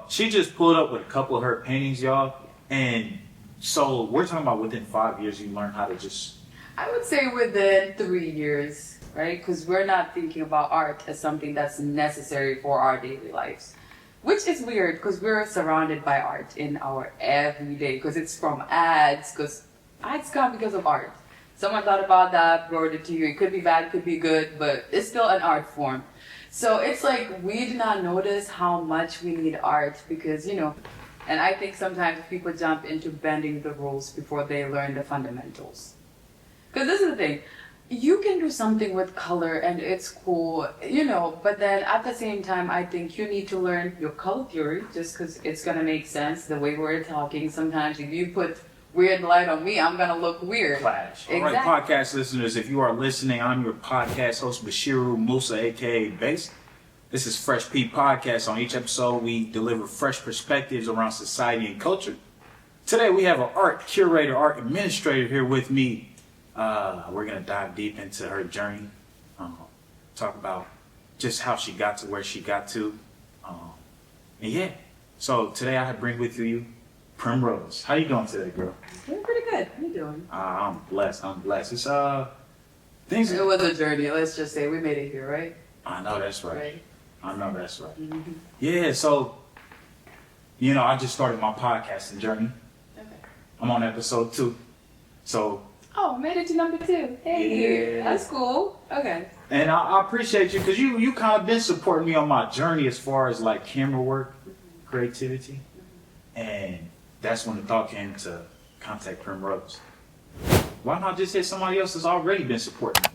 She just pulled up with a couple of her paintings, y'all. And so we're talking about within 5 years you learn how to just... I would say within 3 years, right? Because we're not thinking about art as something that's necessary for our daily lives. Which is weird because we're surrounded by art in our everyday, because it's from ads, because ads come because of art. Someone thought about that, brought it to you. It could be bad, could be good, but it's still an art form. So it's like we do not notice how much we need art because, and I think sometimes people jump into bending the rules before they learn the fundamentals. Because this is the thing. You can do something with color and it's cool, but then at the same time, I think you need to learn your color theory just because it's going to make sense the way we're talking. Sometimes if you put weird light on me, I'm going to look weird. Clash. Exactly. All right, podcast listeners, if you are listening, I'm your podcast host, Baserou Moussa, a.k.a. Base. This is Fresh Pete Podcast. On each episode, we deliver fresh perspectives around society and culture. Today, we have an art curator, art administrator here with me. We're going to dive deep into her journey, talk about just how she got to where she got to. So today I bring with you Primrose. How you doing today, girl? Doing pretty good. How you doing? I'm blessed. It's things. It was a journey. Let's just say we made it here, right? I know that's right. I know that's right. Mm-hmm. Yeah. So, I just started my podcasting journey. Okay. I'm on episode 2. So. Oh, made it to number 2. Hey, Yeah. That's cool. Okay. And I appreciate you because you kind of been supporting me on my journey as far as like camera work, creativity, and that's when the thought came to contact Primrose. Why not just hit somebody else that's already been supporting me?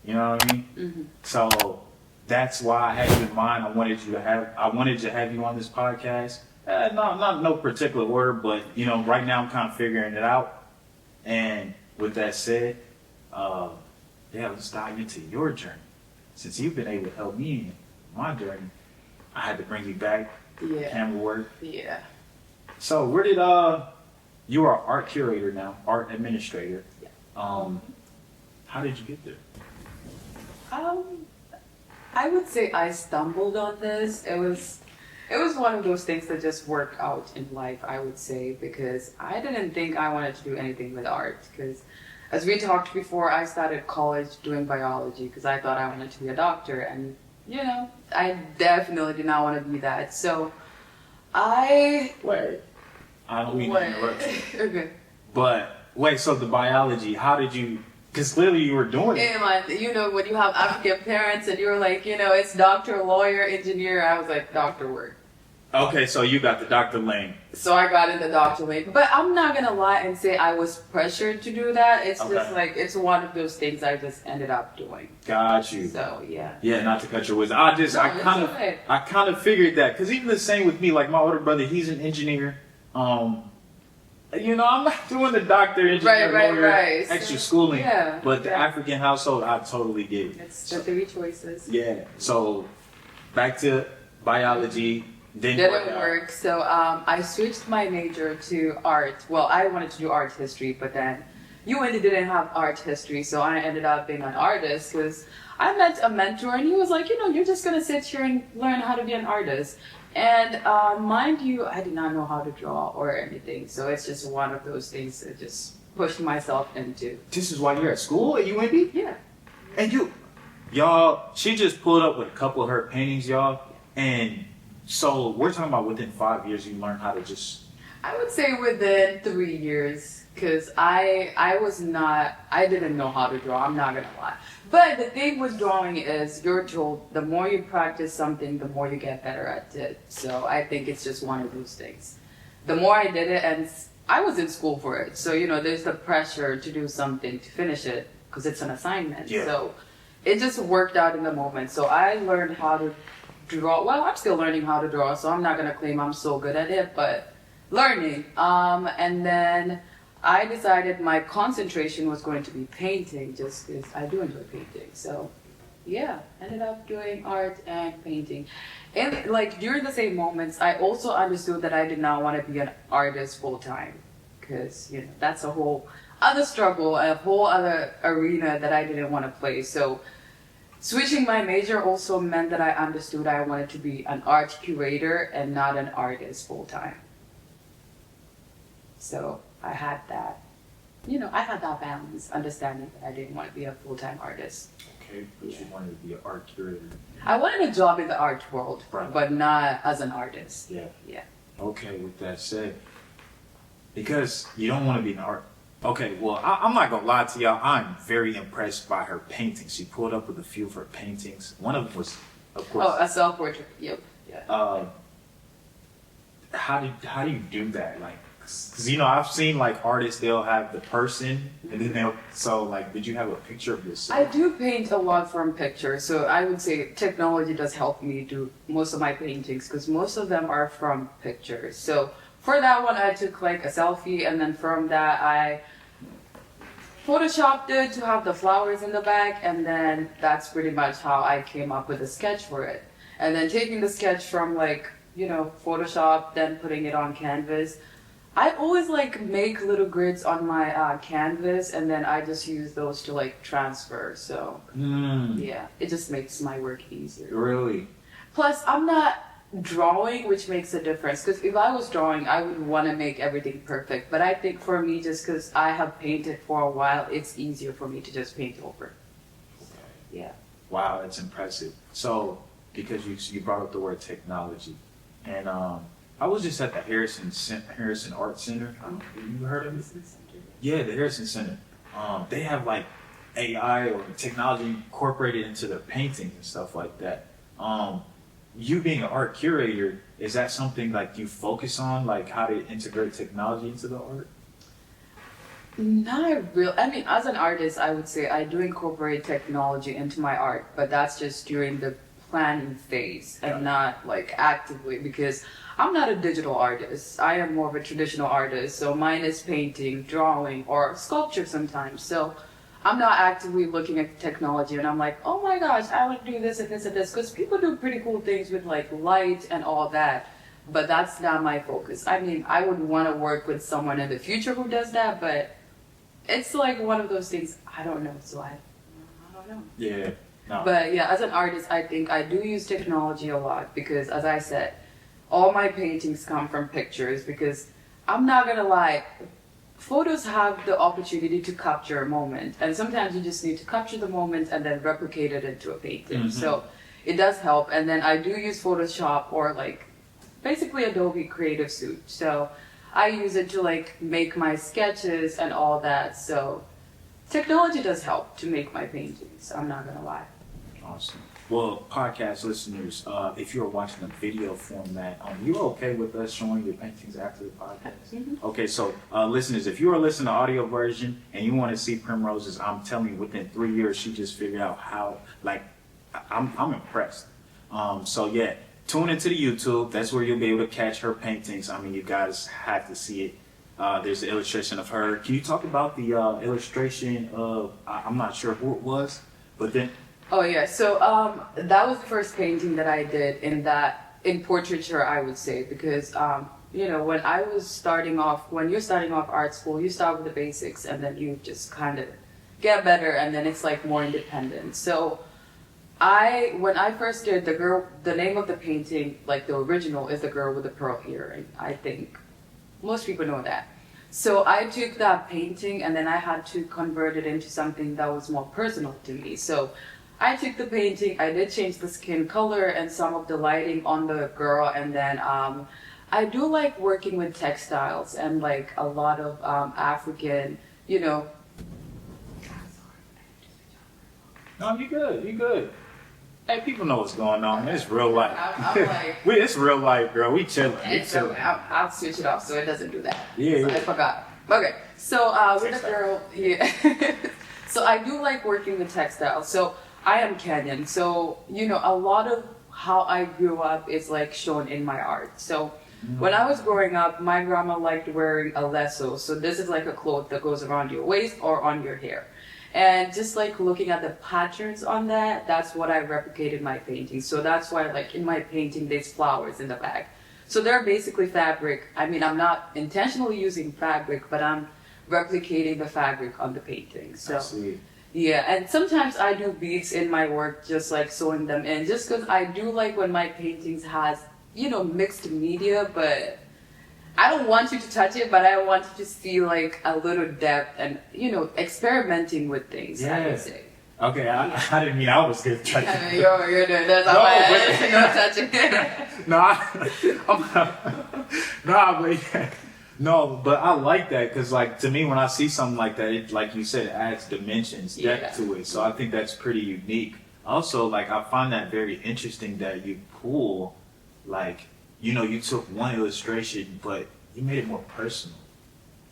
You know what I mean? Mm-hmm. So that's why I had you in mind. I wanted to have you on this podcast. Not no particular order, but right now I'm kind of figuring it out. And with that said, let's dive into your journey. Since you've been able to help me in my journey, I had to bring you back. Yeah. Camera work. Yeah. So where did you are art curator now, art administrator. Yeah. How did you get there? I would say I stumbled on this. It was one of those things that just worked out in life, I would say, because I didn't think I wanted to do anything with art. Because as we talked before, I started college doing biology because I thought I wanted to be a doctor. And, I definitely did not want to be that. So I don't mean to interrupt you. Okay. But wait, so the biology, how did you, because clearly you were doing it. And when you have African parents and you're like, it's doctor, lawyer, engineer, I was like, doctor work. Okay, so you got the doctor lane. So I got in the doctor lane. But I'm not going to lie and say I was pressured to do that. It's just like, it's one of those things I just ended up doing. Got you. So, yeah. Yeah, not to cut your wisdom. I kind of figured that. Because even the same with me, like my older brother, he's an engineer. I'm not doing the doctor, engineer, lawyer, extra schooling. Yeah, but the African household, I totally get it. It's the 3 choices. Yeah. So, back to biology. Didn't work. So I switched my major to art. Well, I wanted to do art history, but then UND didn't have art history, so I ended up being an artist because I met a mentor and he was like, you're just going to sit here and learn how to be an artist. And mind you, I did not know how to draw or anything, so it's just one of those things that just pushed myself into. This is why you're at school at UND? Yeah. And y'all, she just pulled up with a couple of her paintings, y'all, and so we're talking about within 5 years you learn how to just... I would say within 3 years, because I didn't know how to draw, I'm not going to lie. But the thing with drawing is you're told the more you practice something, the more you get better at it. So I think it's just one of those things. The more I did it, and I was in school for it, so there's the pressure to do something, to finish it, because it's an assignment. Yeah. So it just worked out in the moment. So I learned how to draw. Well, I'm still learning how to draw, so I'm not going to claim I'm so good at it, but learning. And then I decided my concentration was going to be painting, just because I do enjoy painting. So, yeah, ended up doing art and painting. And during the same moments, I also understood that I did not want to be an artist full time, because that's a whole other struggle, a whole other arena that I didn't want to play. So Switching my major also meant that I understood I wanted to be an art curator and not an artist full time. So I had that, I had that balance, understanding that I didn't want to be a full-time artist. Okay, but you wanted to be an art curator. I wanted a job in the art world, Right. but not as an artist. Yeah. Yeah. Okay, with that said, because you don't want to be an art. Okay, well, I'm not gonna lie to y'all. I'm very impressed by her paintings. She pulled up with a few of her paintings. One of them was, of course. Oh, a self-portrait. Yep. Yeah. How do you do that? Like, cause I've seen like artists, they'll have the person, and then did you have a picture of yourself? I do paint a lot from pictures, so I would say technology does help me do most of my paintings because most of them are from pictures. So for that one, I took like a selfie, and then from that, I photoshopped it to have the flowers in the back, and then that's pretty much how I came up with a sketch for it. And then taking the sketch from Photoshop, then putting it on canvas. I always make little grids on my canvas, and then I just use those to transfer. So yeah, it just makes my work easier. Really? Plus, I'm not drawing, which makes a difference. Because if I was drawing, I would want to make everything perfect. But I think for me, just because I have painted for a while, it's easier for me to just paint over. Okay. Yeah. Wow, that's impressive. So, because you brought up the word technology, and I was just at the Harrison Art Center. Have you heard of it? Yeah, the Harrison Center. They have AI or technology incorporated into their paintings and stuff like that. You being an art curator, is that something you focus on, how to integrate technology into the art? Not real. I mean, as an artist, I would say I do incorporate technology into my art, but that's just during the planning phase and not actively, because I'm not a digital artist. I am more of a traditional artist. So mine is painting, drawing, or sculpture sometimes. So I'm not actively looking at technology and I'm like, oh my gosh, I want to do this and this and this. Because people do pretty cool things with light and all that. But that's not my focus. I mean, I would want to work with someone in the future who does that, but it's one of those things, I don't know. So I don't know. Yeah. No. But yeah, as an artist, I think I do use technology a lot because, as I said, all my paintings come from pictures because I'm not gonna lie, photos have the opportunity to capture a moment, and sometimes you just need to capture the moment and then replicate it into a painting. Mm-hmm. So it does help, and then I do use Photoshop or basically Adobe Creative Suite. So I use it to make my sketches and all that. So technology does help to make my paintings. I'm not gonna lie. Awesome. Well, podcast listeners, if you're watching a video format, you're okay with us showing your paintings after the podcast? Mm-hmm. Okay, so listeners, if you are listening to audio version and you want to see Primrose's, I'm telling you, within 3 years, she just figured out how, I'm impressed. So yeah, tune into the YouTube. That's where you'll be able to catch her paintings. I mean, you guys have to see it. There's the illustration of her. Can you talk about the illustration of, I'm not sure who it was, but then... Oh yeah, so that was the first painting that I did in portraiture, I would say, because when I was starting off, when you're starting off art school, you start with the basics and then you just kind of get better and then it's more independent. So when I first did the name of the painting, the original, is the girl with the pearl earring. I think most people know that. So I took that painting and then I had to convert it into something that was more personal to me. So I took the painting, I did change the skin color and some of the lighting on the girl, and then I do like working with textiles and a lot of African, No, you good. Hey, people know what's going on. It's real life. It's real life, girl. We chilling. I'll switch it off so it doesn't do that. Yeah, so yeah. I forgot. Okay, so with the girl, yeah. So I do like working with textiles. So I am Kenyan, so a lot of how I grew up is shown in my art. So when I was growing up, my grandma liked wearing a lesso. So this is a cloth that goes around your waist or on your hair. And just looking at the patterns on that, that's what I replicated in my painting. So that's why in my painting there's flowers in the back. So they're basically fabric. I mean, I'm not intentionally using fabric, but I'm replicating the fabric on the painting. So I see. Yeah, and sometimes I do beats in my work, just like sewing them in, just because I do like when my paintings has, mixed media, but I don't want you to touch it, but I want you to see like a little depth and, experimenting with things, I would say. Okay, I didn't mean I was going to touch it. You're doing this. No, no, but I like that because, like, to me, when I see something like that, it, like you said, it adds dimensions, depth to it. So I think that's pretty unique. Also, like, I find that very interesting that you pull, like, you took one illustration, but you made it more personal.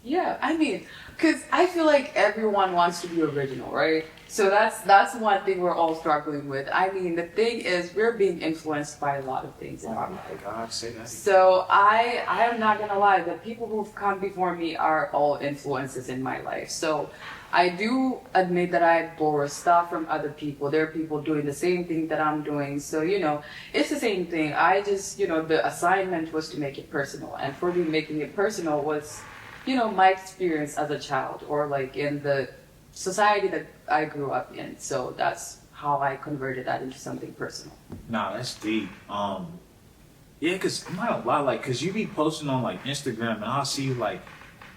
Yeah, I mean, because I feel like everyone wants to be original, right? So that's one thing we're all struggling with. I mean, the thing is, we're being influenced by a lot of things in our life. Oh my God, say that. So I am not gonna lie, the people who've come before me are all influences in my life. So I do admit that I borrow stuff from other people. There are people doing the same thing that I'm doing. So, it's the same thing. I just, the assignment was to make it personal. And for me, making it personal was, my experience as a child or like in the society that I grew up in. So that's how I converted that into something personal. Nah, that's deep. Yeah, because I'm not gonna lie, like, because you be posting on like Instagram and I'll see you like,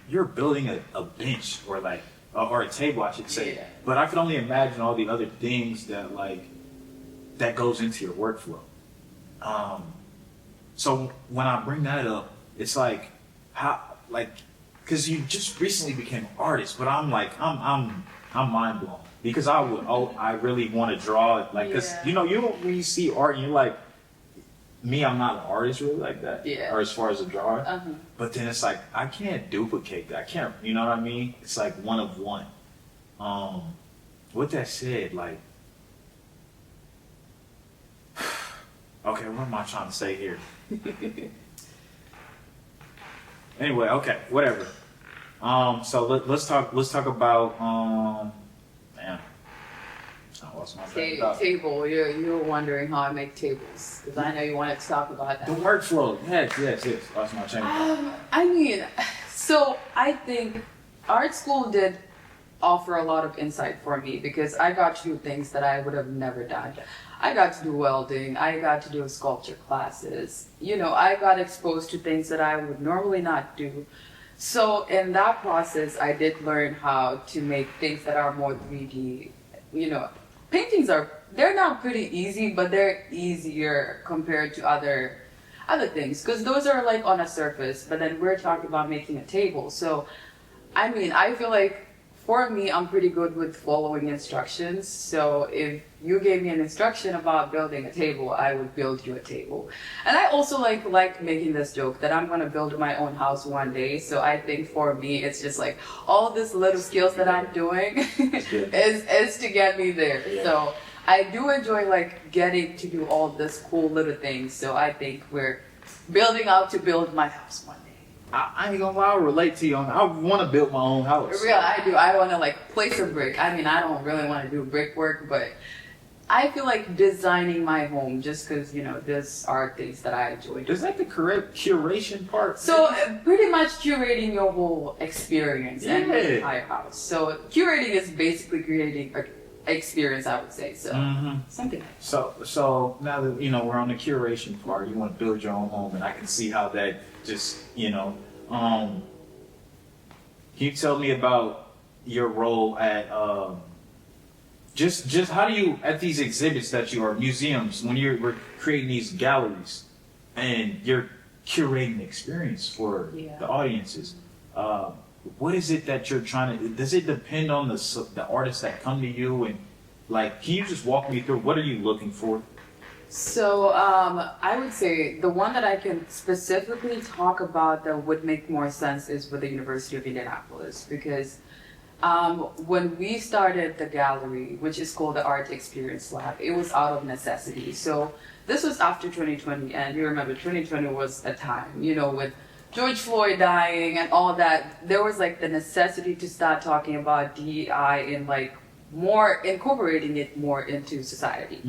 you're building a bench or like, or a table, I should say. Yeah. But I can only imagine all the other things that that goes into your workflow. So when I bring that up, it's like, because you just recently became an artist, but I'm like, I'm mind blown because I really want to draw it, like, because when you see art and you're like, me, I'm not an artist really like that, or as far as a drawer, but then it's like I can't duplicate that. I can't, you know what I mean? It's like one of one. With that said, like, okay, what am I trying to say here? Anyway, okay, whatever. So let's talk about man. I lost my train of thought. Table. You're wondering how I make tables because I know you wanted to talk about that. The workflow. Yes. Lost my train of thought. I mean, so I think art school did offer a lot of insight for me because I got to do things that I would have never done. I got to do welding. I got to do sculpture classes. I got exposed to things that I would normally not do. So in that process, I did learn how to make things that are more 3D. Paintings they're not pretty easy, but they're easier compared to other things because those are like on a surface. But then we're talking about making a table. So, I mean, I feel like for me, I'm pretty good with following instructions. So if you gave me an instruction about building a table, I would build you a table. And I also like making this joke that I'm going to build my own house one day. So I think for me, it's just like all this little skills that I'm doing is to get me there. Yeah. So I do enjoy like getting to do all this cool little things. So I think we're building out to build my house one day. I ain't gonna lie, I'll relate to you on that. I want to build my own house. For real, I do. I want to like place a brick. I mean, I don't really want to do brickwork, but I feel like designing my home just because, these are things that I enjoy. Is that the correct curation part? So pretty much curating your whole experience and your entire house. So curating is basically creating an experience, I would say. So something like that. So now that, we're on the curation part, you want to build your own home, and I can see how that just, can you tell me about your role at, just how do you, at these exhibits that you are, museums, when we're creating these galleries and you're curating the experience for the audiences, what is it that you're trying to, does it depend on the artists that come to you, and like, can you just walk me through, what are you looking for? So I would say the one that I can specifically talk about that would make more sense is with the University of Indianapolis, because when we started the gallery, which is called the Art Experience Lab, it was out of necessity. So this was after 2020, and you remember 2020 was a time, with George Floyd dying and all that. There was like the necessity to start talking about DEI in like more incorporating it more into society.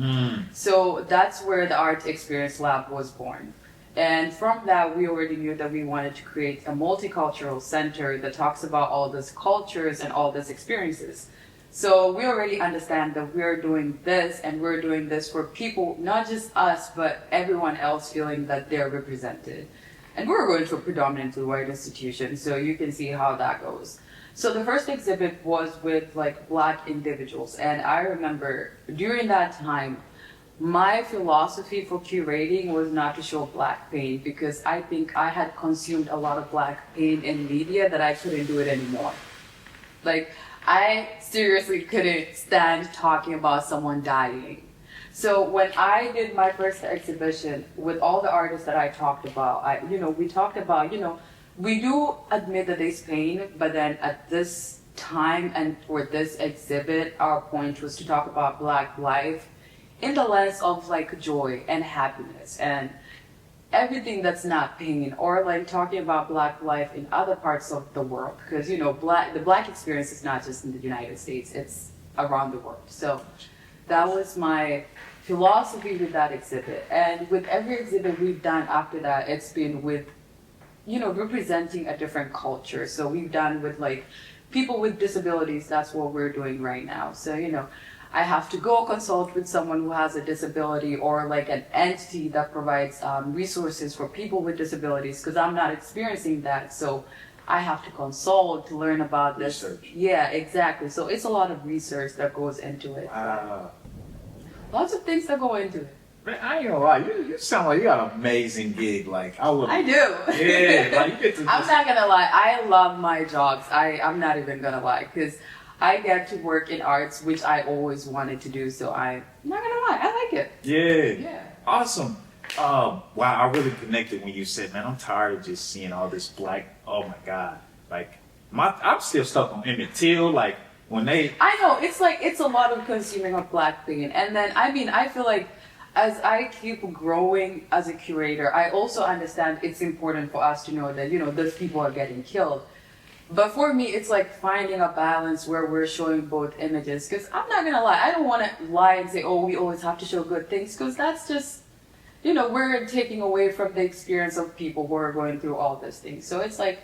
So that's where the Art Experience Lab was born. And from that, we already knew that we wanted to create a multicultural center that talks about all these cultures and all these experiences. So we already understand that we're doing this and we're doing this for people, not just us, but everyone else feeling that they're represented. And we're going to a predominantly white institution, so you can see how that goes. So the first exhibit was with like Black individuals, and I remember during that time, my philosophy for curating was not to show Black pain, because I think I had consumed a lot of Black pain in media that I couldn't do it anymore. Like, I seriously couldn't stand talking about someone dying. So when I did my first exhibition with all the artists that I talked about, we talked about, we do admit that there's pain, but then at this time and for this exhibit, our point was to talk about Black life in the lens of like joy and happiness and everything that's not pain, or like talking about Black life in other parts of the world, because the Black experience is not just in the United States, it's around the world. So that was my philosophy with that exhibit. And with every exhibit we've done after that, it's been with representing a different culture. So we've done with like people with disabilities. That's what we're doing right now. So I have to go consult with someone who has a disability, or like an entity that provides resources for people with disabilities, because I'm not experiencing that. So I have to consult to learn about this. Research. Yeah, exactly. So it's a lot of research that goes into it. Lots of things that go into it. Man, I ain't gonna lie, you sound like you got an amazing gig. Like I do. Yeah, like you get to. I'm not gonna lie. I love my jobs. I'm not even gonna lie, because I get to work in arts, which I always wanted to do. So I'm not gonna lie. I like it. Yeah. Yeah. Awesome. Wow, I really connected when you said, man, I'm tired of just seeing all this Black. Oh my God, like I'm still stuck on Emmett Till. Like when they. I know, it's a lot of consuming of Black pain, and then I feel like, as I keep growing as a curator, I also understand it's important for us to know that, those people are getting killed. But for me, it's like finding a balance where we're showing both images. Because I'm not going to lie, I don't want to lie and say, oh, we always have to show good things. Because that's just, we're taking away from the experience of people who are going through all these things. So it's like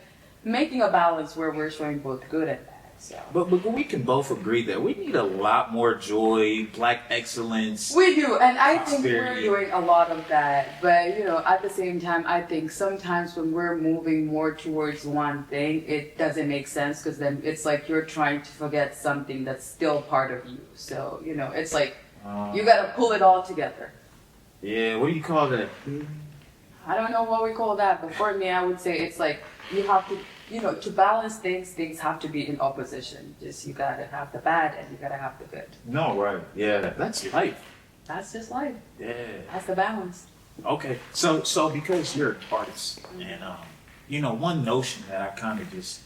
making a balance where we're showing both good and bad. So. But we can both agree that we need a lot more joy, Black excellence. We do, and I think prosperity. we're doing a lot of that. But at the same time, I think sometimes when we're moving more towards one thing, it doesn't make sense, because then it's like you're trying to forget something that's still part of you. So it's like you gotta pull it all together. Yeah, what do you call that? I don't know what we call that, but for me, I would say it's like you have to. To balance things have to be in opposition. Just you gotta have the bad and you gotta have the good. No, right. Yeah, that's life. That's just life. Yeah. That's the balance. Okay. So because you're an artist, and one notion that I kind of just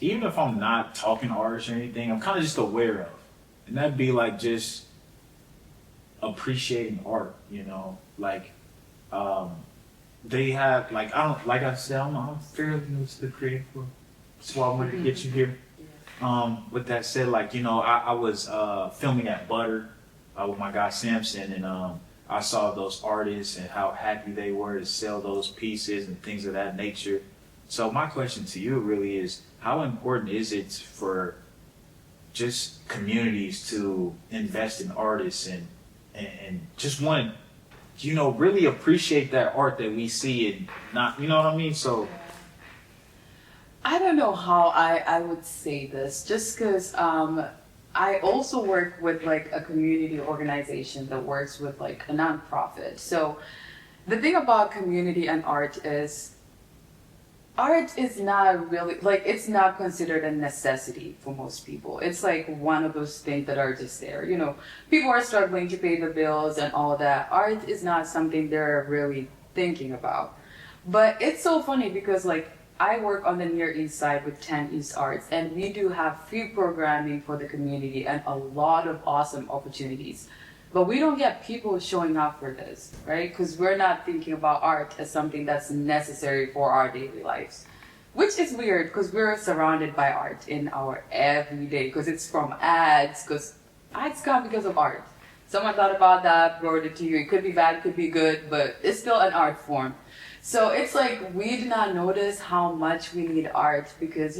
even if I'm not talking to artists or anything, I'm kind of just aware of, and that'd be like just appreciating art. Like they have like I said, I'm fairly new to the creative world. That's why I wanted to get you here. With that said, like I was filming at Butter with my guy Samson, and I saw those artists and how happy they were to sell those pieces and things of that nature. So my question to you really is, how important is it for just communities to invest in artists and just want to really appreciate that art that we see, and not, what I mean? So I don't know how I would say this, just because I also work with like a community organization that works with like a nonprofit. So the thing about community and art is not really, like, it's not considered a necessity for most people. It's like one of those things that are just there. People are struggling to pay the bills and all that. Art is not something they're really thinking about. But it's so funny because, like, I work on the Near East Side with 10 East Arts, and we do have free programming for the community and a lot of awesome opportunities. But we don't get people showing up for this, right? Because we're not thinking about art as something that's necessary for our daily lives. Which is weird, because we're surrounded by art in our everyday, because it's from ads, because ads come because of art. Someone thought about that, wrote it to you. It could be bad, it could be good, but it's still an art form. So it's like we do not notice how much we need art because,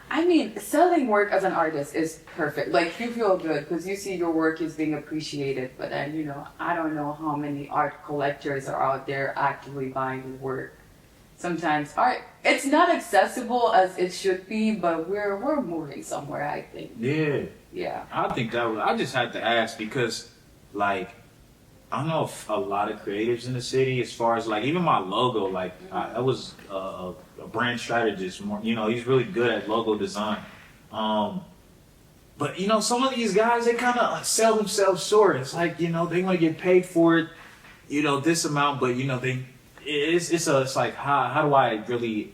I mean, selling work as an artist is perfect. Like, you feel good because you see your work is being appreciated. But then, I don't know how many art collectors are out there actively buying your work. Sometimes art, it's not accessible as it should be, but we're moving somewhere, I think. Yeah. Yeah. I think I just had to ask because, like, I don't know if a lot of creatives in the city, as far as, like, even my logo, like, I was a brand strategist. He's really good at logo design. But, some of these guys, they kind of sell themselves short. It's like, they want to get paid for it, this amount, but, it's like, how do I really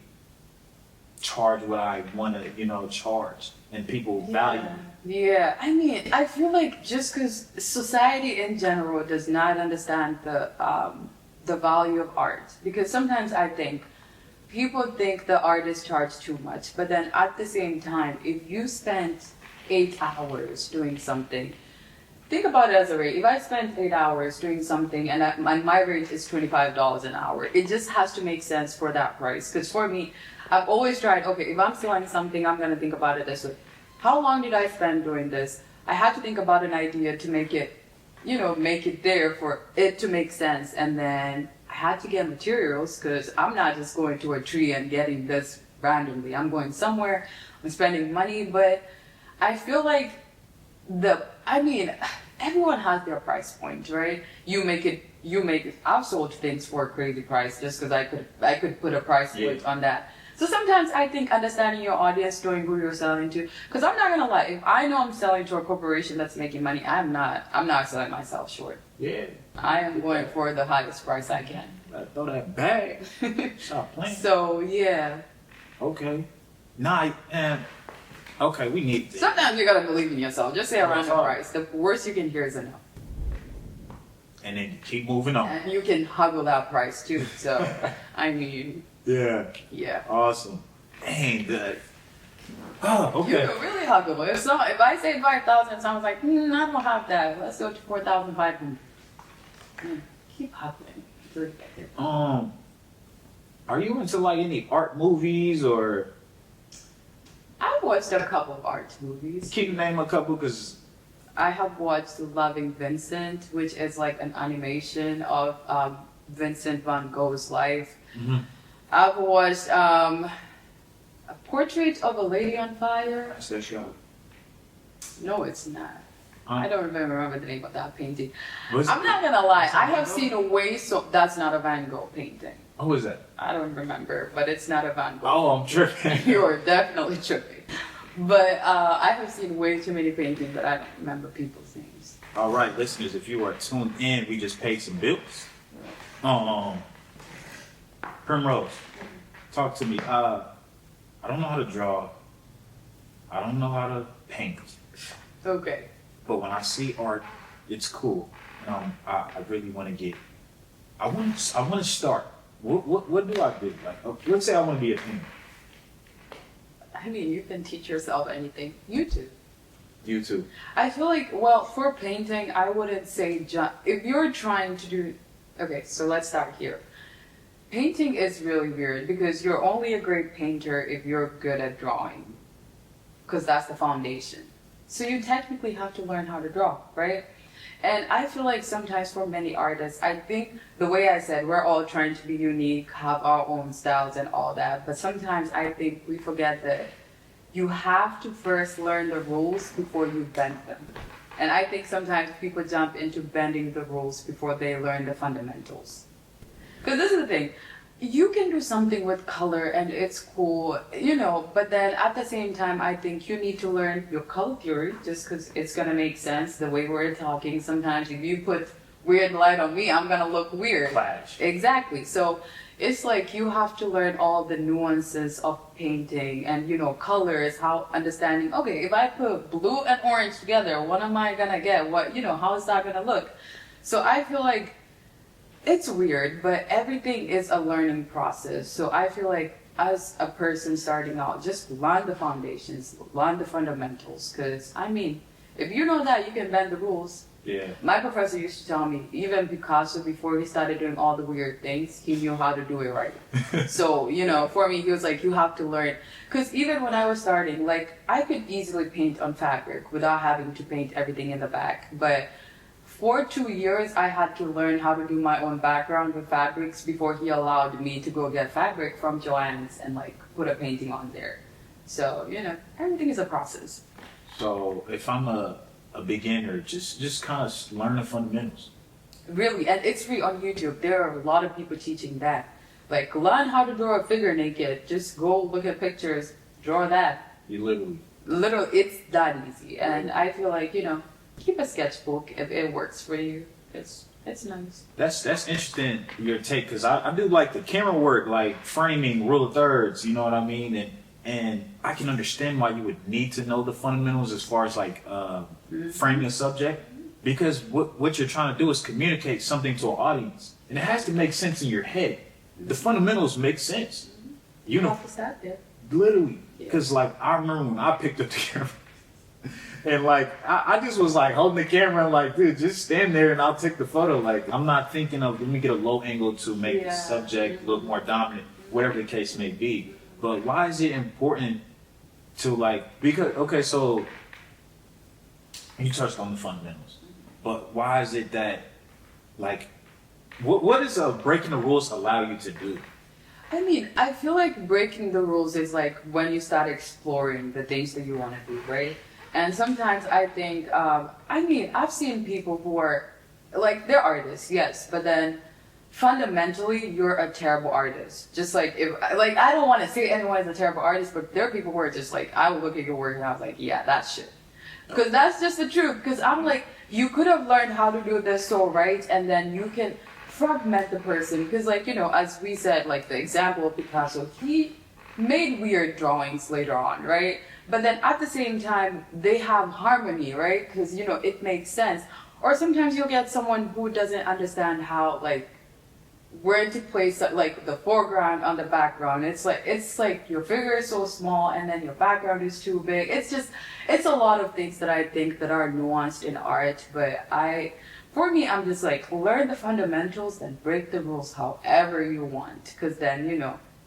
charge what I want to, charge and people value? Yeah, I mean, I feel like just because society in general does not understand the value of art, because sometimes I think people think the artists charge too much, but then at the same time, if you spent 8 hours doing something, think about it as a rate. If I spent 8 hours doing something and my rate is $25 an hour, it just has to make sense for that price. Because for me, I've always tried, okay, if I'm selling something, I'm going to think about it this way. How long did I spend doing this? I had to think about an idea to make it, make it there for it to make sense. And then I had to get materials because I'm not just going to a tree and getting this randomly. I'm going somewhere, I'm spending money, but I feel like everyone has their price point, right? You make it. I've sold things for a crazy price just because I could put a price point on that. So sometimes I think understanding your audience, knowing who you're selling to, because I'm not gonna lie, if I know I'm selling to a corporation that's making money, I'm not selling myself short. Yeah. I am going for the highest price I can. Throw that bag. Stop playing. So yeah. Okay. Okay, we need this. Sometimes you gotta believe in yourself. Just say a random price. The worst you can hear is a no. And then keep moving on. And you can huggle that price too. So, I mean. Yeah. Yeah. Awesome. Dang, good. Oh, okay. You can really huggle. If I say 5,000, someone's like, I don't have that. Let's go to 4,500. Keep huggling. Are you into like any art movies or? I've watched a couple of art movies. Can you name a couple? Because I have watched Loving Vincent, which is like an animation of Vincent van Gogh's life. Mm-hmm. I've watched A Portrait of a Lady on Fire. That's that show. No, it's not. I don't remember the name of that painting. I'm not gonna lie, I have seen a way so that's not a Van Gogh painting. Who is that? I don't remember, but it's not a Van Gogh. Oh, I'm tripping. You're definitely tripping. But I have seen way too many paintings that I don't remember people's names. All right, listeners, if you are tuned in, we just paid some bills. Primrose, talk to me. I don't know how to draw. I don't know how to paint. Okay. But when I see art, it's cool. I really want to get. I want to start. What do I do? Like, let's say I want to be a painter. I mean, you can teach yourself anything. YouTube. YouTube. I feel like, well, for painting, I wouldn't say if you're trying to do. Okay, so let's start here. Painting is really weird because you're only a great painter if you're good at drawing, because that's the foundation. So you technically have to learn how to draw, right? And I feel like sometimes for many artists, I think the way I said, we're all trying to be unique, have our own styles and all that. But sometimes I think we forget that you have to first learn the rules before you bend them. And I think sometimes people jump into bending the rules before they learn the fundamentals. Because this is the thing. You can do something with color and it's cool, but then at the same time, I think you need to learn your color theory just because it's going to make sense the way we're talking. Sometimes if you put weird light on me, I'm going to look weird. Flash. Exactly. So it's like you have to learn all the nuances of painting and, colors, how understanding, okay, if I put blue and orange together, what am I going to get? How is that going to look? So I feel like it's weird, but everything is a learning process. So I feel like as a person starting out, just learn the foundations, learn the fundamentals. Because, if you know that you can bend the rules, Yeah. My professor used to tell me, even Picasso, before he started doing all the weird things, he knew how to do it right. So, for me, he was like, you have to learn. Because even when I was starting, like, I could easily paint on fabric without having to paint everything in the back. But for 2 years, I had to learn how to do my own background with fabrics before he allowed me to go get fabric from Joann's and, like, put a painting on there. So, everything is a process. So if I'm a beginner, just kind of learn the fundamentals. Really, and it's free on YouTube. There are a lot of people teaching that. Like, learn how to draw a figure naked. Just go look at pictures, draw that. You literally, it's that easy. And I feel like, keep a sketchbook if it works for you. It's nice. That's interesting, your take, because I do like the camera work, like framing, rule of thirds, you know what I mean? And I can understand why you would need to know the fundamentals as far as like framing a subject, because what you're trying to do is communicate something to an audience, and it has to make sense in your head. The fundamentals make sense. You have to start there. Literally, because like I remember when I picked up the camera, and like I just was like holding the camera, and like, dude, just stand there and I'll take the photo. Like I'm not thinking of let me get a low angle to make the subject look more dominant, whatever the case may be. But why is it important to like, because, okay, so you touched on the fundamentals, but why is it that, like, what does breaking the rules allow you to do? I mean, I feel like breaking the rules is like when you start exploring the things that you want to do, right? And sometimes I think, I've seen people who are, like, they're artists, yes, but then fundamentally, you're a terrible artist. Just like, I don't want to say anyone is a terrible artist, but there are people who are just like, I would look at your work and I was like, yeah, that's shit. Because that's just the truth. Because I'm like, you could have learned how to do this so right, and then you can fragment the person. Because, like, as we said, like the example of Picasso, he made weird drawings later on, right? But then at the same time, they have harmony, right? Because, it makes sense. Or sometimes you'll get someone who doesn't understand how, like, where to place like the foreground on the background. It's like your figure is so small and then your background is too big. It's a lot of things that I think that are nuanced in art, but for me, I'm just like, learn the fundamentals and break the rules however you want, because then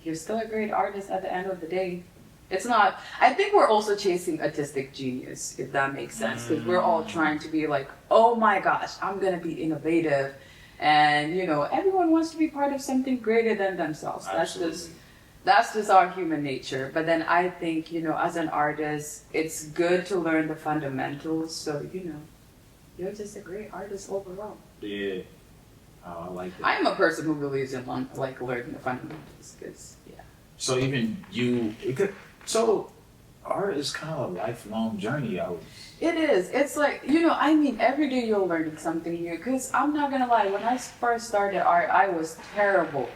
you're still a great artist at the end of the day. It's not, I think we're also chasing artistic genius, if that makes sense, because we're all trying to be like, oh my gosh, I'm gonna be innovative. And everyone wants to be part of something greater than themselves. That's just our human nature. But then I think as an artist, it's good to learn the fundamentals. So you're just a great artist overall. Yeah, I like that. I'm a person who believes in like learning the fundamentals. So even so art is kind of a lifelong journey. It is. It's like, every day you're learning something new. Because I'm not going to lie, when I first started art, I was terrible.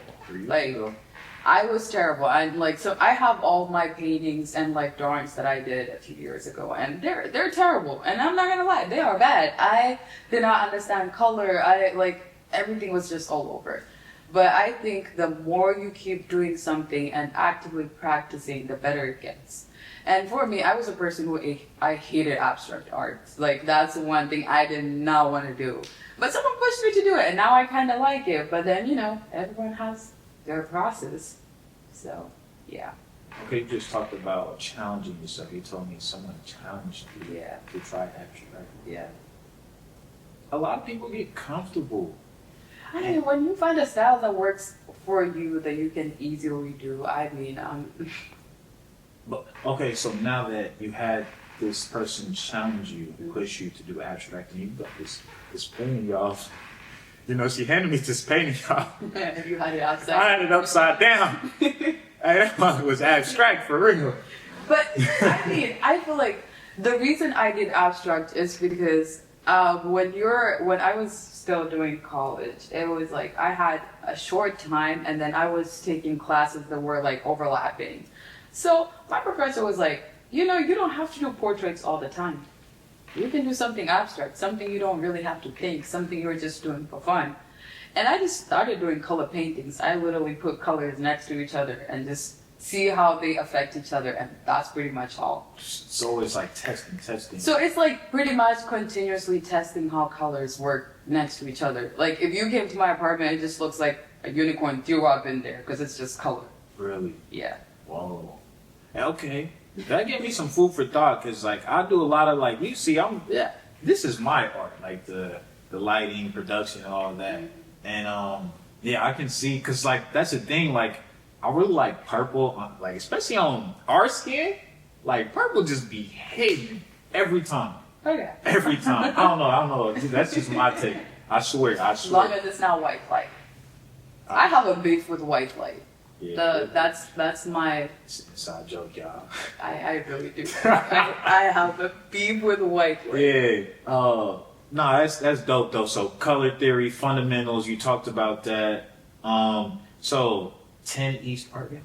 I was terrible. And so I have all my paintings and like drawings that I did a few years ago. And they're terrible. And I'm not going to lie, they are bad. I did not understand color. Everything was just all over. But I think the more you keep doing something and actively practicing, the better it gets. And for me, I was a person who I hated abstract art. Like, that's the one thing I did not want to do. But someone pushed me to do it, and now I kind of like it. But then, everyone has their process. So, yeah. Okay, you just talked about challenging yourself. You told me someone challenged you to try abstract. Yeah. A lot of people get comfortable. I mean, when you find a style that works for you, that you can easily do, But, okay, so now that you had this person challenge you, push you to do abstract, and you got this painting, y'all. She handed me this painting, y'all. You had it upside down. I had it upside down. That one was abstract for real. But, I feel like the reason I did abstract is because when I was still doing college, it was like I had a short time, and then I was taking classes that were like overlapping. So my professor was like, you don't have to do portraits all the time. You can do something abstract, something you don't really have to think, something you're just doing for fun. And I just started doing color paintings. I literally put colors next to each other and just see how they affect each other, and that's pretty much all. So it's like testing. So it's like pretty much continuously testing how colors work next to each other. Like if you came to my apartment, it just looks like a unicorn threw up in there because it's just color. Really? Yeah. Whoa. Okay. That gave me some food for thought because like I do a lot of like you see this is my art, like the lighting, production, and all of that. And yeah, I can see because like that's the thing, like I really like purple, like especially on our skin, like purple just be hitting every time. Okay. Every time. I don't know. That's just my take. I swear. As long as it's not white light. I have a beef with white light. Yeah, That's my inside joke, y'all. I really do. I have a beef with white light. Yeah. No, that's dope though. So color theory, fundamentals, you talked about that. So 10 East Art Gallery.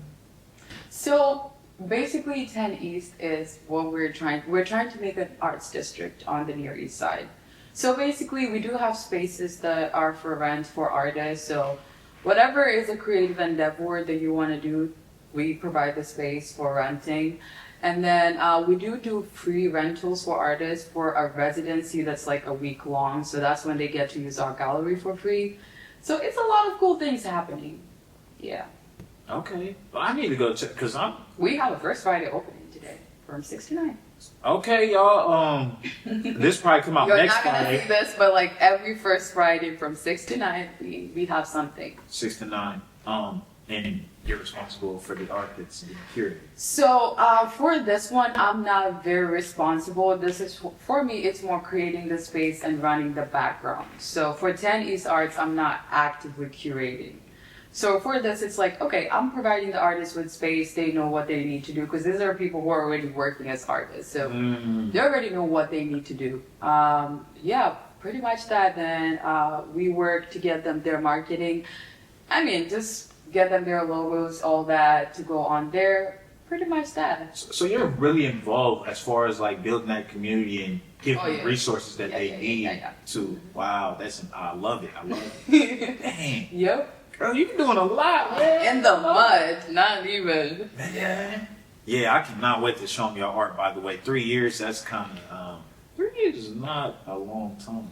So basically 10 East is what we're trying to make an arts district on the Near East Side. So basically we do have spaces that are for rent for artists. So whatever is a creative endeavor that you want to do, we provide the space for renting. And then we do free rentals for artists for a residency that's like a week long. So that's when they get to use our gallery for free. So it's a lot of cool things happening. Yeah. Okay. Well, I need to go check because We have a First Friday opening today from 6 to 9. Okay, y'all. This probably come out You're next not gonna Friday. see this, but like every first Friday from 6 to 9, we have something. 6 to 9. And you're responsible for the art that's being curated. So for this one, I'm not very responsible. This is for me. It's more creating the space and running the background. So for 10 East Arts, I'm not actively curating. So for this, it's like, okay, I'm providing the artists with space. They know what they need to do because these are people who are already working as artists. So they already know what they need to do. Yeah, pretty much that. Then we work to get them their marketing. I mean, just get them their logos, all that to go on there. Pretty much that. So you're really involved as far as like building that community and giving resources that they need to. Wow, I love it. I love it. Dang. Yep. Girl, you're doing a lot, man. In the mud, not even. Yeah, I cannot wait to show them your art, by the way. 3 years, that's kind of, 3 years is not a long time.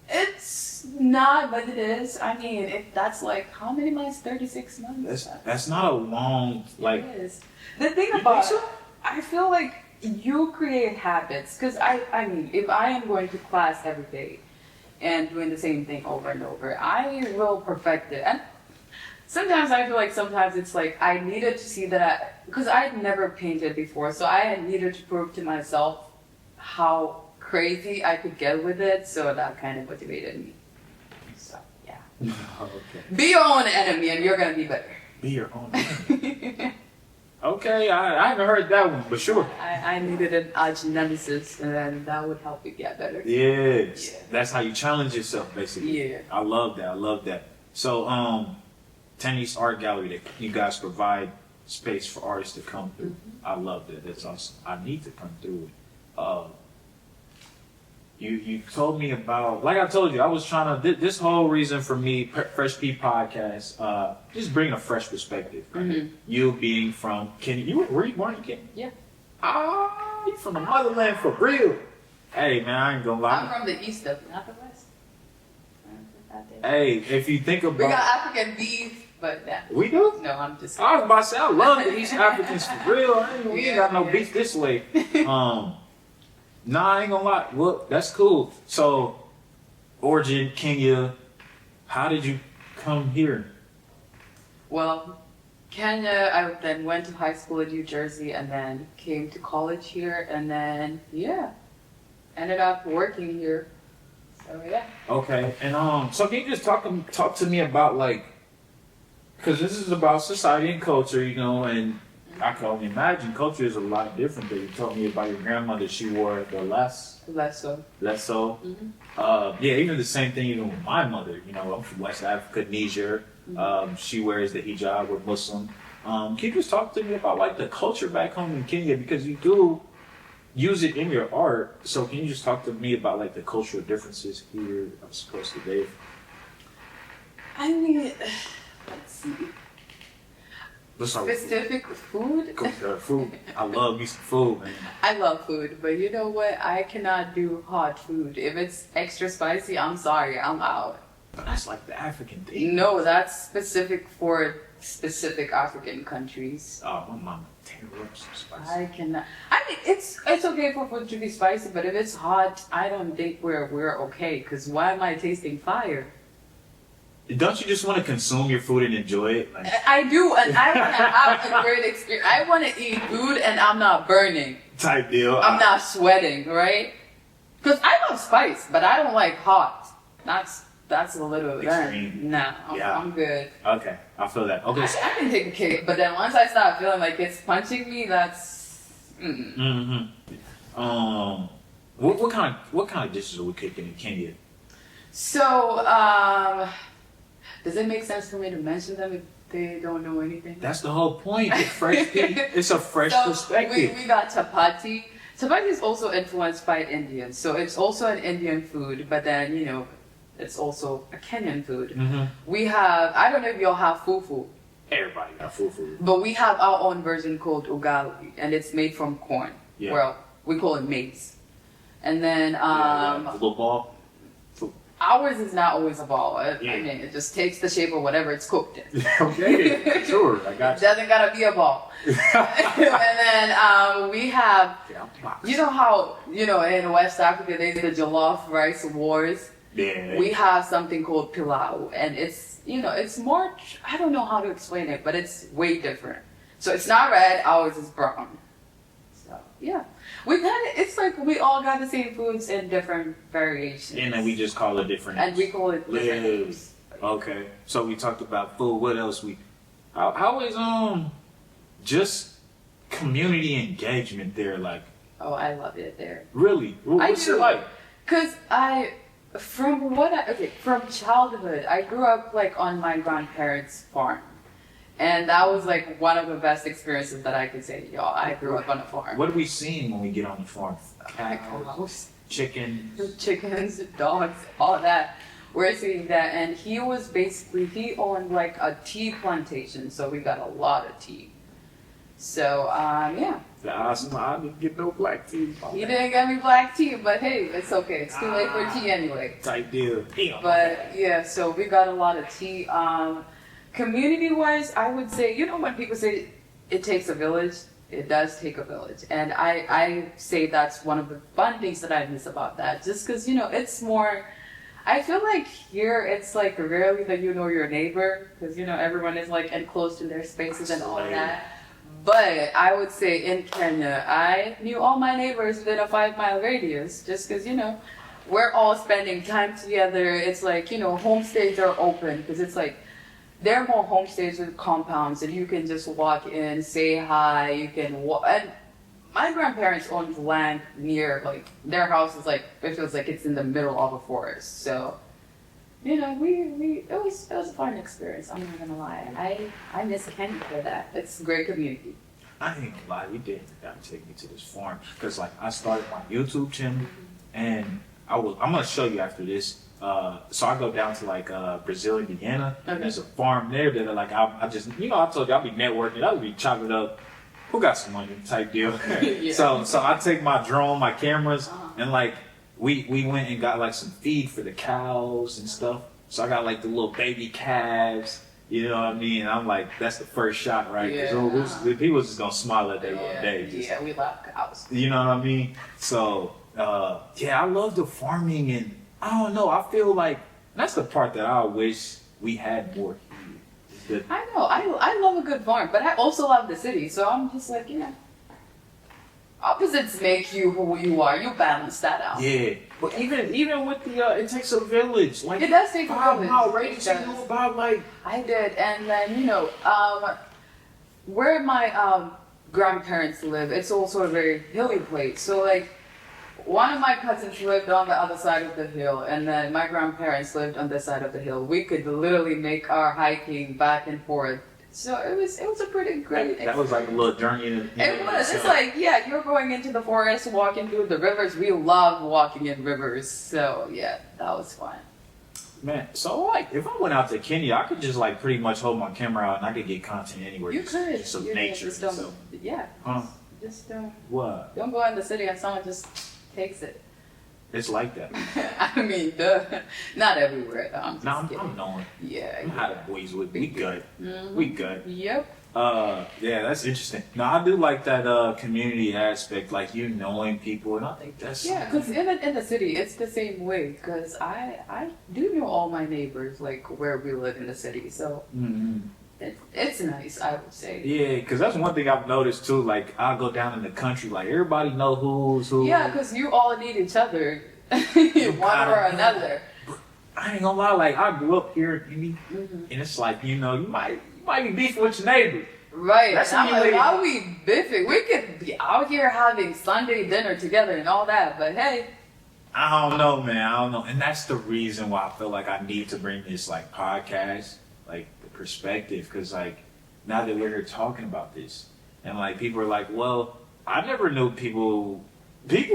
It's not, but it is. I mean, that's like, how many months? 36 months? That's not a long, like. It is. The thing about it, I feel like you create habits. Because I mean, if I am going to class every day, and doing the same thing over and over, I will perfect it. And sometimes I feel like it's like I needed to see that, because I had never painted before, so I had needed to prove to myself how crazy I could get with it, so that kind of motivated me. So, yeah. Okay. Be your own enemy and you're going to be better. Be your own enemy. Okay, I haven't heard that one, but sure. I needed an arch nemesis, and then that would help you get better. Yes. Yeah. That's how you challenge yourself, basically. Yeah. I love that. So, 10 East Art Gallery, you guys provide space for artists to come through. Mm-hmm. I love that. That's awesome. I need to come through it. You told me about, like I told you, I was trying to, this whole reason for me, Fresh P Podcast, just bring a fresh perspective. Mm-hmm. You being from Kenya, were you born in Kenya? Yeah. Ah, you from the motherland for real. Hey man, I ain't gonna lie. I'm from the east though, not the west. Hey, if you think about, we got African beef, but yeah. We do? No, I'm just kidding. I was about to say, I love the East Africans for real. We ain't got no beef this way. Nah, I ain't gonna lie. Well, that's cool. So, origin, Kenya. How did you come here? Well, Kenya, I then went to high school in New Jersey and then came to college here and then, ended up working here. So, yeah. Okay. And, so can you just talk to me about, like, because this is about society and culture, you know, and I can only imagine culture is a lot different. That you told me about your grandmother. She wore the lasso. Mm-hmm. Yeah, even the same thing even with my mother. You know, I'm from West Africa, Niger. Mm-hmm. She wears the hijab. We're Muslim. Can you just talk to me about like the culture back home in Kenya, because you do use it in your art. So can you just talk to me about like the cultural differences here, I suppose, today? I mean, let's see. Let's start with Specific food? food. I love me some food, man. I love food, but you know what? I cannot do hot food. If it's extra spicy, I'm sorry, I'm out. But that's like the African thing. No, that's specific for specific African countries. Oh, my mama tear up some spice. I cannot. I mean, it's okay for food to be spicy, but if it's hot, I don't think we're okay. Cause why am I tasting fire? Don't you just want to consume your food and enjoy it? Like, I do, and I want to have a great experience. I want to eat food, and I'm not burning. type deal. I'm not sweating, right? Cause I love spice, but I don't like hot. That's a little Extreme. No, Yeah. I'm good. Okay, I feel that. Okay. I can take a kick, but then once I start feeling like it's punching me, that's. What kind of dishes are we cooking in Kenya? So, does it make sense for me to mention them if they don't know anything? That's the whole point. It's fresh. It's a fresh So perspective. we got chapati. Chapati is also influenced by Indians, so it's also an Indian food, but then it's also a Kenyan food. Mm-hmm. We have, I don't know if y'all have fufu, Everybody got food. but we have our own version called ugali, and it's made from corn. Yeah. Well, we call it maize. And then The little ball. ours is not always a ball. I Yeah. mean, it just takes the shape of whatever it's cooked in. Okay, sure. I got It you. doesn't gotta be a ball. And then we have, you know how, in West Africa, there's the jollof rice wars. Yeah. We have something called pilau, and it's more, I don't know how to explain it, but it's way different. So it's not red, ours is brown. So, yeah. It's like we all got the same foods in different variations. And then we just call it different. And we call it different Live. names. Okay. So we talked about food. What else how is just community engagement there? Like, Oh, I love it there. really? What's I do. it like? Cause from childhood, I grew up like on my grandparents' farm, and that was like one of the best experiences that I could say. Y'all, I grew up on a farm. What are we seeing when we get on the farm? Cows, Cows, chicken. chickens, dogs, all that. We're seeing that, and he owned like a tea plantation, so we got a lot of tea. So yeah. I didn't get no black tea. He didn't get me black tea, but hey, it's okay. It's too late for tea anyway. Type deal. Damn. But yeah, so we got a lot of tea. Community-wise, I would say, when people say it takes a village, it does take a village. And I say that's one of the fun things that I miss about that. Just because, it's more, I feel like here it's like rarely that you know your neighbor. Because, everyone is like enclosed in their spaces and all that. But I would say in Kenya, I knew all my neighbors within a 5-mile radius. Just because, we're all spending time together. It's like, homestays are open. Because it's like, there are more homestays with compounds and you can just walk in, say hi, you can and my grandparents owned land near, like, their house is like, it feels like it's in the middle of a forest. So, it was a fun experience, I'm not gonna lie. I miss Kenya for that. It's a great community. I ain't gonna lie, you did gotta take me to this farm. Cause like I started my YouTube channel and I'm gonna show you after this. So I go down to like Brazil, Indiana, and there's a farm there that like I just I told you I'll be networking, I'll be chopping up. Who got some money type deal? Yeah. So I take my drone, my cameras, and like we went and got like some feed for the cows and stuff. So I got like the little baby calves. You know what I mean? And I'm like, that's the first shot, right? Because people just gonna smile at that one day. Just, we love cows. you know what I mean? So I love the farming, and I don't know. I feel like that's the part that I wish we had more here. I know. I love a good farm, but I also love the city. So I'm just like, opposites make you who you are. You balance that out. Yeah, but even with the it takes a village. Like It does take a 5 village. mile radius. It You does. know about like I did, and then where my grandparents live, it's also a very hilly place. So like, one of my cousins lived on the other side of the hill, and then my grandparents lived on this side of the hill. We could literally make our hiking back and forth. So it was a pretty great. that was like a little journey. It was. It's like, you're going into the forest, walking through the rivers. We love walking in rivers. So yeah, that was fun. Man, so like if I went out to Kenya, I could just like pretty much hold my camera out and I could get content anywhere. You could. Just of You nature. just don't, So, yeah. huh? Just don't. What? Don't go in the city and someone just takes it. It's like that. I mean, duh. Not everywhere though. I'm just Nah, kidding. I'm knowing. Yeah. I'm how the boys with. We good. Mhm. We good. Yep. Yeah, that's interesting. No, I do like that community aspect, like you knowing people, and I think that's Yeah, because even in the city, it's the same way. Because I do know all my neighbors, like where we live in the city. So Mhm. it's nice, I would say. Yeah, because that's one thing I've noticed too. Like I'll go down in the country, like everybody know who's who. Yeah, because you all need each other, one or another. I ain't gonna lie, like I grew up here, and it's like you might be beefing with your neighbor. Right. That's and I'm when you like, leave. why we biffing? We could be out here having Sunday dinner together and all that, but hey. I don't know, man. I don't know, and that's the reason why I feel like I need to bring this like podcast, like the perspective, because like now that we're here talking about this, and like people are like, well, I never knew people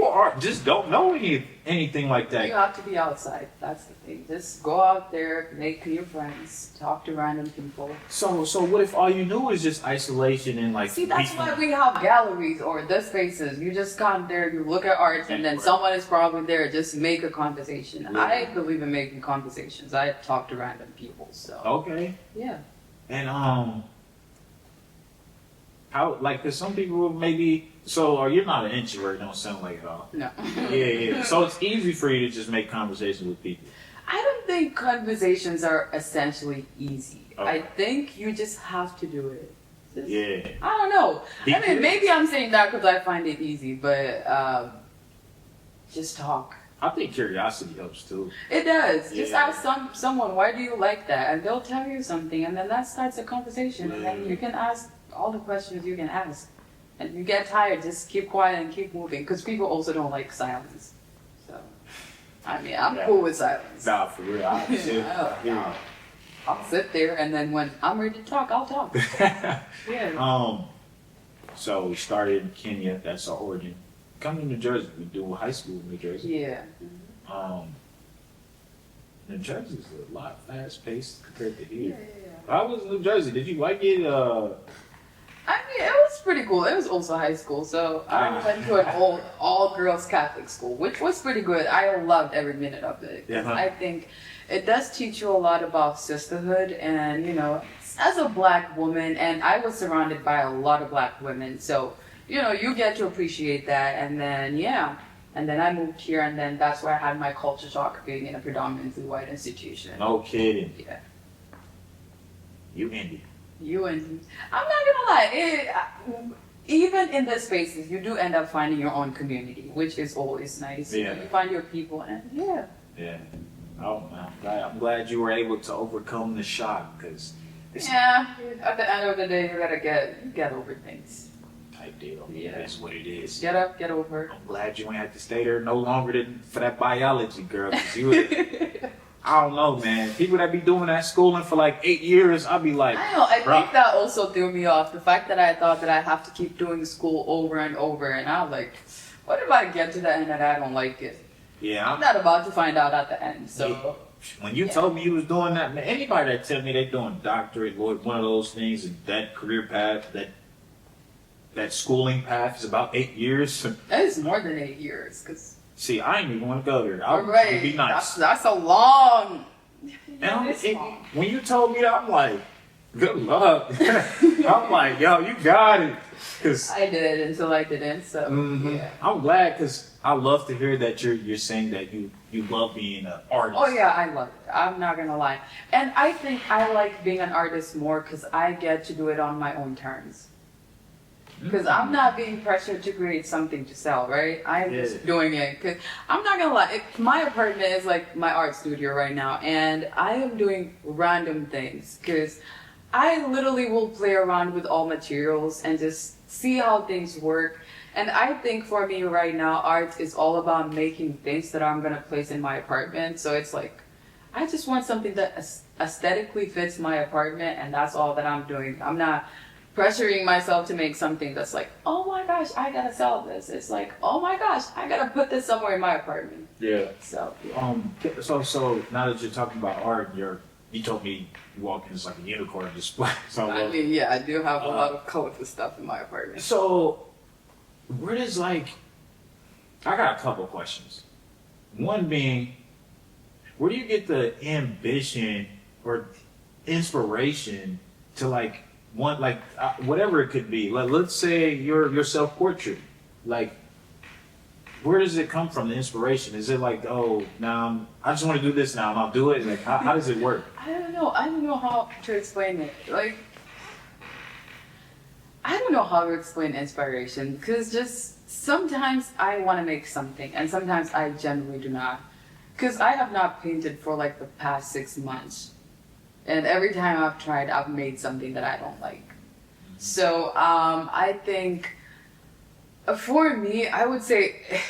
are just don't know anything like that. You have to be outside. That's the thing. Just go out there, make new friends, talk to random people. So what if all you knew is just isolation and like? See, that's people- why we have galleries or the spaces. You just come there, you look at art, and then someone is probably there. Just make a conversation. Yeah. I believe in making conversations. I talk to random people, so Okay. yeah. And how like cause some people maybe or you're not an introvert, don't sound like it all. No. Yeah. So it's easy for you to just make conversations with people. I don't think conversations are essentially easy. Okay. I think you just have to do it. Just- Yeah. I don't know. Be I mean, curious. maybe I'm saying that because I find it easy, but just talk. I think curiosity helps too. It does. Just Yeah. ask someone, why do you like that? And they'll tell you something, and then that starts a conversation. And then Yeah. you can ask all the questions you can ask. And you get tired, just keep quiet and keep moving. Because people also don't like silence. So, I mean, I'm Yeah. cool with silence. Nah, for real. Yeah. I'll sit there, and then when I'm ready to talk, I'll talk. Yeah. So we started in Kenya. That's our origin. Come to New Jersey. We do high school in New Jersey. Yeah. New Jersey is a lot fast paced compared to here. Yeah. How was New Jersey? Did you like it? I mean, it was pretty cool. It was also high school, so I went to an all girls Catholic school, which was pretty good. I loved every minute of it. Yeah. I think it does teach you a lot about sisterhood, and as a black woman, and I was surrounded by a lot of black women, so you get to appreciate that. And then and then I moved here, and then that's where I had my culture shock being in a predominantly white institution. No kidding. Yeah. You Indian. I'm not gonna lie, even in the spaces, you do end up finding your own community, which is always nice. Yeah. You find your people, and Yeah. Oh man, I'm glad you were able to overcome the shock because it's at the end of the day, you gotta get over things. type deal. Yeah. That's what it is. Get up, get over. I'm glad you ain't have to stay there no longer for that biology, girl. 'Cause you would, I don't know, man. People that be doing that schooling for like 8 years, I'll be like, I know. I bruh. think that also threw me off. The fact that I thought that I have to keep doing school over and over, and I'm like, what if I get to the end and I don't like it? yeah. I'm not about to find out at the end. So When you told me you was doing that, man, anybody that tell me they doing doctorate, Lord, one of those things, that career path, that schooling path is about 8 years. that is more than 8 years, because. See, I ain't even want to go there. I would Right. be nice. That's a long. And It's long. when you told me that, I'm like, good luck. I'm like, yo, you got it. 'Cause, I did until I didn't. So mhm. yeah. I'm glad because I love to hear that you're saying that you love being an artist. Oh yeah, I love it. I'm not gonna lie, and I think I like being an artist more because I get to do it on my own terms. Because I'm not being pressured to create something to sell, right? I'm just doing it. Because I'm not gonna lie, my apartment is like my art studio right now, and I am doing random things. Because I literally will play around with all materials and just see how things work. And I think for me right now, art is all about making things that I'm gonna place in my apartment. So it's like, I just want something that aesthetically fits my apartment, and that's all that I'm doing. I'm not pressuring myself to make something that's like, oh my gosh, I gotta sell this. It's like, oh my gosh, I gotta put this somewhere in my apartment. Yeah. So So now that you're talking about art, you told me you walk in, it's like a unicorn display. So I mean, yeah, I do have a lot of colorful stuff in my apartment. So where does I got a couple questions. One being, where do you get the ambition or inspiration to whatever it could be? Let's say your self-portrait. Where does it come from, the inspiration? Is it like, oh, now I just want to do this now and I'll do it? Like, how does it work? I don't know. I don't know how to explain it. I don't know how to explain inspiration because just sometimes I want to make something and sometimes I generally do not. Because I have not painted for the past 6 months. And every time I've tried, I've made something that I don't like. So I think for me, I would say,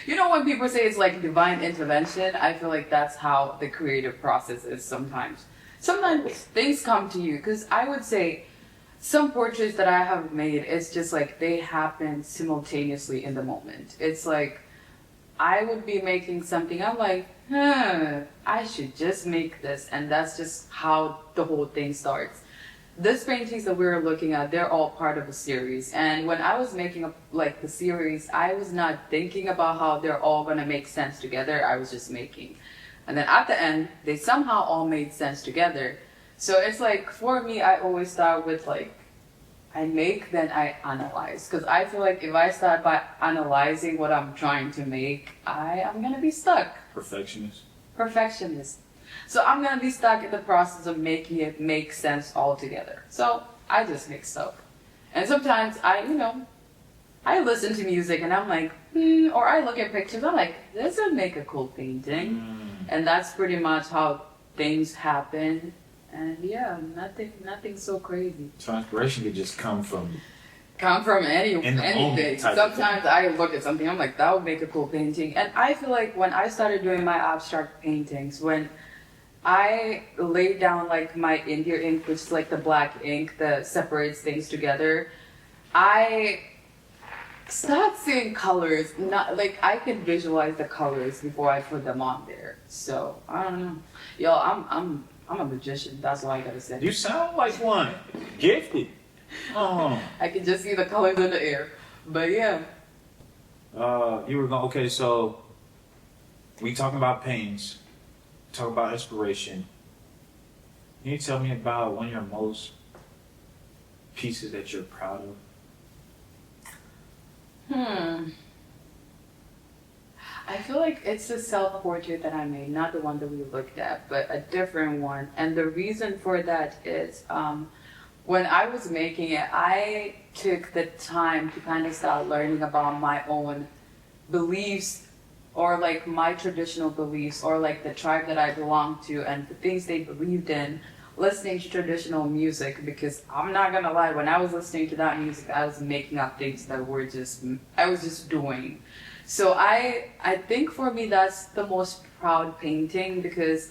when people say it's like divine intervention, I feel like that's how the creative process is sometimes. Sometimes things come to you, because I would say some portraits that I have made, it's just like they happen simultaneously in the moment. It's like I would be making something, I'm like, I should just make this, and that's just how the whole thing starts. These paintings that we're looking at, they're all part of a series. And when I was making the series, I was not thinking about how they're all gonna make sense together. I was just making. And then at the end, they somehow all made sense together. So it's like, for me, I always start with I make, then I analyze. Because I feel like if I start by analyzing what I'm trying to make, I am gonna be stuck. Perfectionist. So I'm gonna be stuck in the process of making it make sense altogether. So I just make stuff. And sometimes I listen to music and I'm like, or I look at pictures, I'm like, this would make a cool painting. And that's pretty much how things happen. And yeah, nothing so crazy. So inspiration could just come from anything. Sometimes I look at something, I'm like, that would make a cool painting. And I feel like when I started doing my abstract paintings, when I laid down my India ink, which is the black ink that separates things together, I start seeing colors. Not I can visualize the colors before I put them on there. So I don't know, I'm a magician. That's all I gotta say. You sound like one. Gifted. Oh. I can just see the colors in the air. But yeah. You were going. Okay, so we talking about paintings. Talk about inspiration. Can you tell me about one of your most pieces that you're proud of? I feel like it's the self-portrait that I made, not the one that we looked at, but a different one. And the reason for that is when I was making it, I took the time to kind of start learning about my own beliefs, or my traditional beliefs, or the tribe that I belong to and the things they believed in, listening to traditional music, because I'm not gonna lie, when I was listening to that music, I was making up things that I was just doing. So I think for me that's the most proud painting, because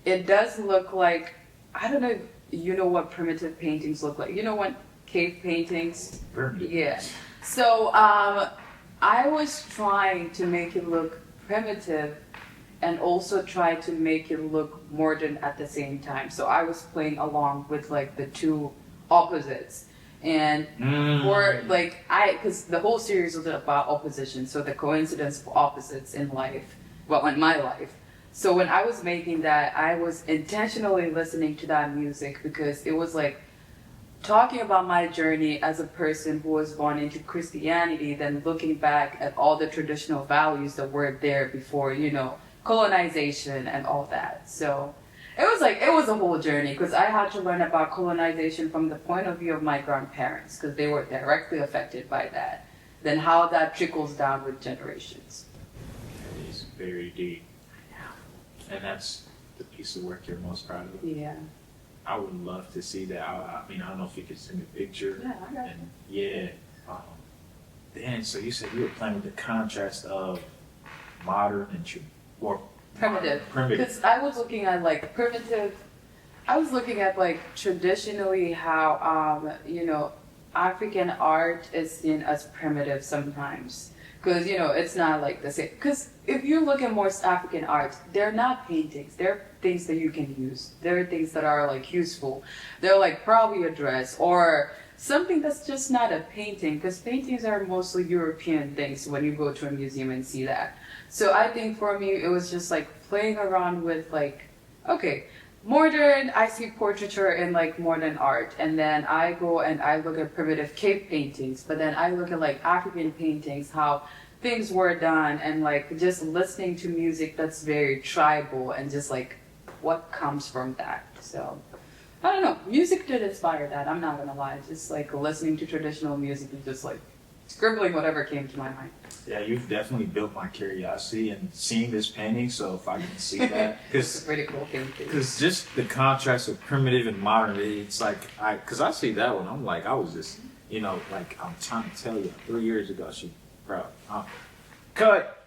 it does look like, I don't know if you know what primitive paintings look like. You know what cave paintings? Primitive. Yeah. So I was trying to make it look primitive and also try to make it look modern at the same time. So I was playing along with the two opposites. And because the whole series was about opposition, so the coincidence of opposites in life, in my life. So when I was making that, I was intentionally listening to that music because it was talking about my journey as a person who was born into Christianity, then looking back at all the traditional values that were there before, colonization and all that. So it was a whole journey, because I had to learn about colonization from the point of view of my grandparents, because they were directly affected by that. Then how that trickles down with generations. That is very deep. And that's the piece of work you're most proud of. Yeah. I would love to see that. I don't know if you could send a picture. Yeah, I got you. Yeah. Then, so you said you were playing with the contrast of modern and primitive. Because I was looking at primitive. I was looking at traditionally how African art is seen as primitive sometimes. Because, it's not like the same. Because if you look at most African art, they're not paintings. They're things that you can use. They're things that are like useful. They're like probably a dress or something that's just not a painting. Because paintings are mostly European things when you go to a museum and see that. So I think for me, it was just like playing around with like, okay, modern, I see portraiture in like modern art, and then I go and I look at primitive cave paintings, but then I look at like African paintings, how things were done, and like just listening to music that's very tribal and just like what comes from that. So I don't know, music did inspire that, I'm not gonna lie, just like listening to traditional music and just like scribbling whatever came to my mind. Yeah, you've definitely built my curiosity in seeing this painting. So if I can see that, It's a pretty cool thing too. because just the contrast of primitive and modern, it's like because I see that one, I'm like I was just like I'm trying to tell you 3 years ago, she proud. Cut.